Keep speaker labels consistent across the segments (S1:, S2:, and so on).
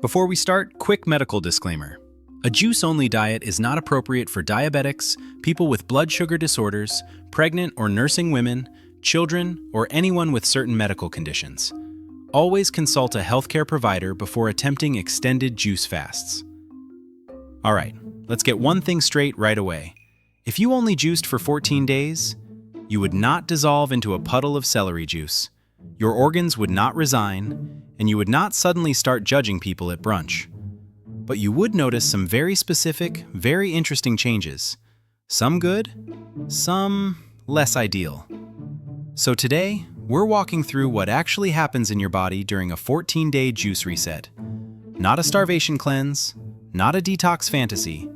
S1: Before we start, quick medical disclaimer. A juice-only diet is not appropriate for diabetics, people with blood sugar disorders, pregnant or nursing women, children, or anyone with certain medical conditions. Always consult a healthcare provider before attempting extended juice fasts. Alright, let's get one thing straight right away. If you only juiced for 14 days, you would not dissolve into a puddle of celery juice. Your organs would not resign, and you would not suddenly start judging people at brunch. But you would notice some very specific, very interesting changes. Some good, some less ideal. So today, we're walking through what actually happens in your body during a 14-day juice reset. Not a starvation cleanse, not a detox fantasy,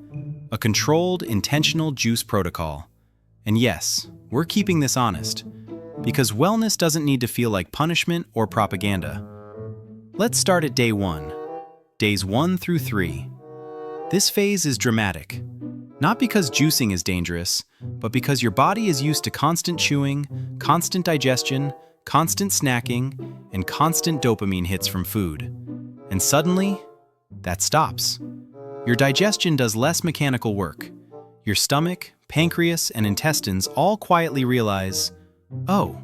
S1: a controlled, intentional juice protocol. And yes, we're keeping this honest, because wellness doesn't need to feel like punishment or propaganda. Let's start at day 1, days 1 through 3. This phase is dramatic, not because juicing is dangerous, but because your body is used to constant chewing, constant digestion, constant snacking, and constant dopamine hits from food. And suddenly, that stops. Your digestion does less mechanical work. Your stomach, pancreas, and intestines all quietly realize, oh,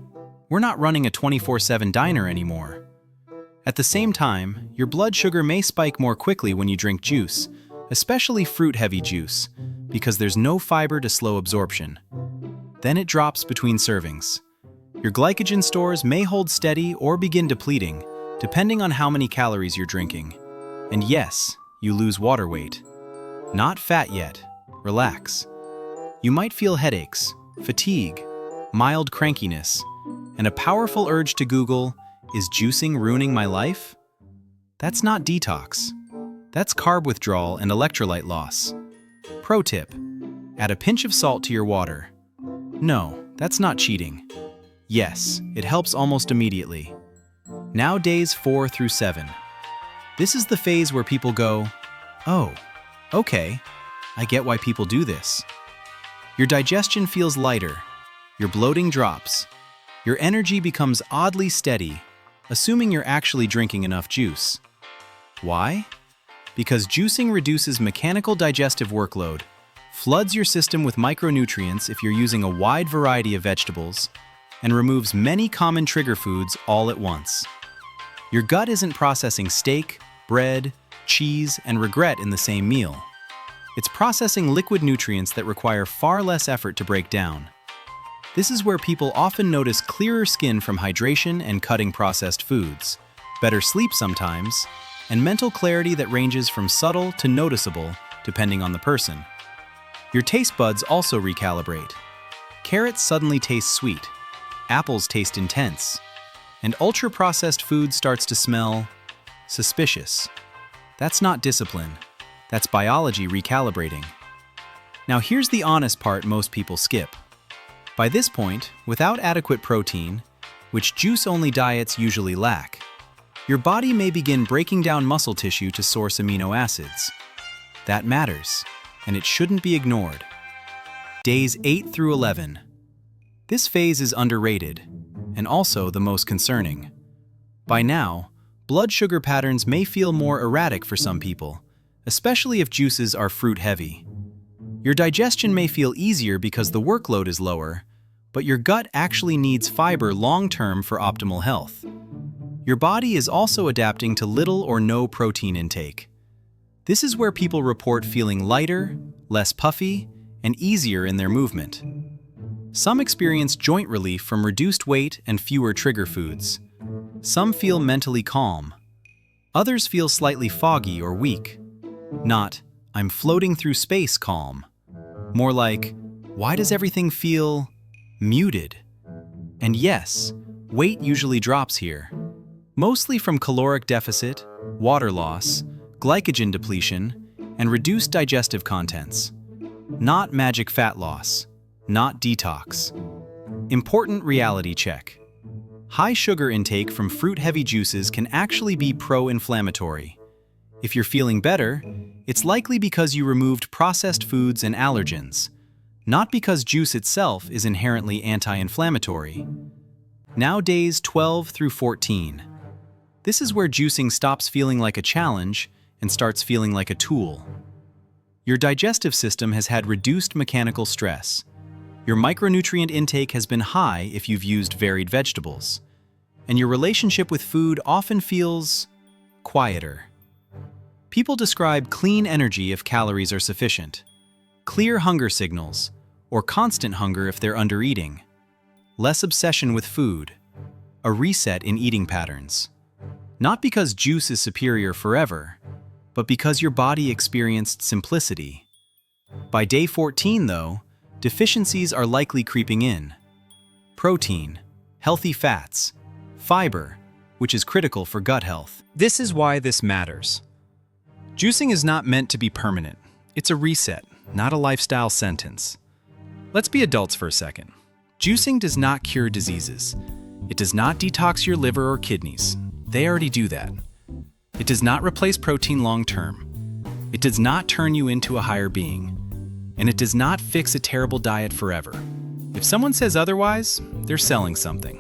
S1: we're not running a 24/7 diner anymore. At the same time, your blood sugar may spike more quickly when you drink juice, especially fruit-heavy juice, because there's no fiber to slow absorption. Then it drops between servings. Your glycogen stores may hold steady or begin depleting, depending on how many calories you're drinking. And yes, you lose water weight. Not fat yet. Relax. You might feel headaches, fatigue, mild crankiness, and a powerful urge to Google, "Is juicing ruining my life?" That's not detox. That's carb withdrawal and electrolyte loss. Pro tip: add a pinch of salt to your water. No, that's not cheating. Yes, it helps almost immediately. Now days 4 through 7. This is the phase where people go, oh, okay, I get why people do this. Your digestion feels lighter, your bloating drops, your energy becomes oddly steady, assuming you're actually drinking enough juice. Why? Because juicing reduces mechanical digestive workload, floods your system with micronutrients if you're using a wide variety of vegetables, and removes many common trigger foods all at once. Your gut isn't processing steak, bread, cheese, and regret in the same meal. It's processing liquid nutrients that require far less effort to break down. This is where people often notice clearer skin from hydration and cutting processed foods, better sleep sometimes, and mental clarity that ranges from subtle to noticeable depending on the person. Your taste buds also recalibrate. Carrots suddenly taste sweet, apples taste intense, and ultra-processed food starts to smell suspicious. That's not discipline. That's biology recalibrating. Now here's the honest part most people skip. By this point, without adequate protein, which juice-only diets usually lack, your body may begin breaking down muscle tissue to source amino acids. That matters, and it shouldn't be ignored. Days 8 through 11. This phase is underrated, and also the most concerning. By now, blood sugar patterns may feel more erratic for some people, especially if juices are fruit-heavy. Your digestion may feel easier because the workload is lower, but your gut actually needs fiber long-term for optimal health. Your body is also adapting to little or no protein intake. This is where people report feeling lighter, less puffy, and easier in their movement. Some experience joint relief from reduced weight and fewer trigger foods. Some feel mentally calm. Others feel slightly foggy or weak. Not, "I'm floating through space" calm. More like, why does everything feel muted? And yes, weight usually drops here. Mostly from caloric deficit, water loss, glycogen depletion, and reduced digestive contents. Not magic fat loss, not detox. Important reality check. High sugar intake from fruit-heavy juices can actually be pro-inflammatory. If you're feeling better, it's likely because you removed processed foods and allergens, not because juice itself is inherently anti-inflammatory. Now days 12 through 14. This is where juicing stops feeling like a challenge and starts feeling like a tool. Your digestive system has had reduced mechanical stress. Your micronutrient intake has been high if you've used varied vegetables. And your relationship with food often feels quieter. People describe clean energy if calories are sufficient, clear hunger signals, or constant hunger if they're undereating, less obsession with food, a reset in eating patterns. Not because juice is superior forever, but because your body experienced simplicity. By day 14, though, deficiencies are likely creeping in. Protein, healthy fats, fiber, which is critical for gut health. This is why this matters. Juicing is not meant to be permanent. It's a reset, not a lifestyle sentence. Let's be adults for a second. Juicing does not cure diseases. It does not detox your liver or kidneys. They already do that. It does not replace protein long-term. It does not turn you into a higher being. And it does not fix a terrible diet forever. If someone says otherwise, they're selling something.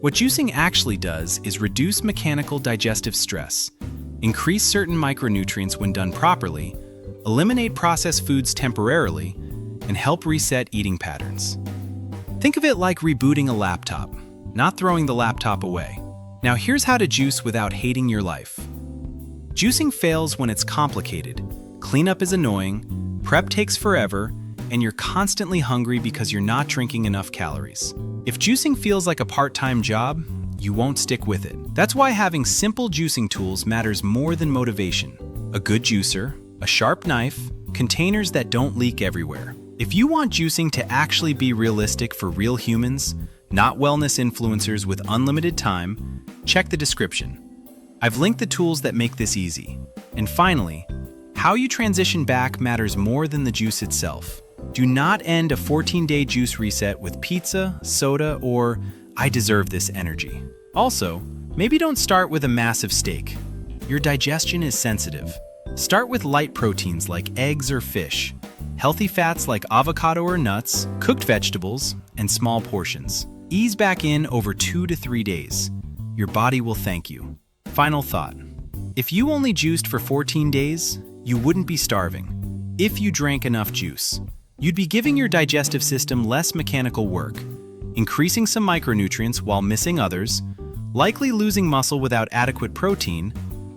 S1: What juicing actually does is reduce mechanical digestive stress, increase certain micronutrients when done properly, eliminate processed foods temporarily, and help reset eating patterns. Think of it like rebooting a laptop, not throwing the laptop away. Now here's how to juice without hating your life. Juicing fails when it's complicated, cleanup is annoying, prep takes forever, and you're constantly hungry because you're not drinking enough calories. If juicing feels like a part-time job, you won't stick with it. That's why having simple juicing tools matters more than motivation. A good juicer, a sharp knife, containers that don't leak everywhere. If you want juicing to actually be realistic for real humans, not wellness influencers with unlimited time, check the description. I've linked the tools that make this easy. And finally, how you transition back matters more than the juice itself. Do not end a 14-day juice reset with pizza, soda, or "I deserve this" energy. Also, maybe don't start with a massive steak. Your digestion is sensitive. Start with light proteins like eggs or fish, healthy fats like avocado or nuts, cooked vegetables, and small portions. Ease back in over 2 to 3 days. Your body will thank you. Final thought. If you only juiced for 14 days, you wouldn't be starving. If you drank enough juice, you'd be giving your digestive system less mechanical work, increasing some micronutrients while missing others, likely losing muscle without adequate protein,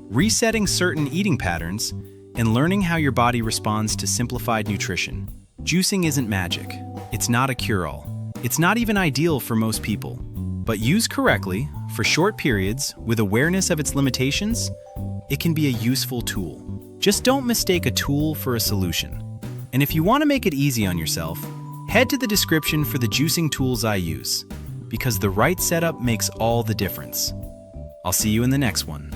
S1: resetting certain eating patterns, and learning how your body responds to simplified nutrition. Juicing isn't magic. It's not a cure-all. It's not even ideal for most people. But used correctly, for short periods, with awareness of its limitations, it can be a useful tool. Just don't mistake a tool for a solution. And if you want to make it easy on yourself, head to the description for the juicing tools I use, because the right setup makes all the difference. I'll see you in the next one.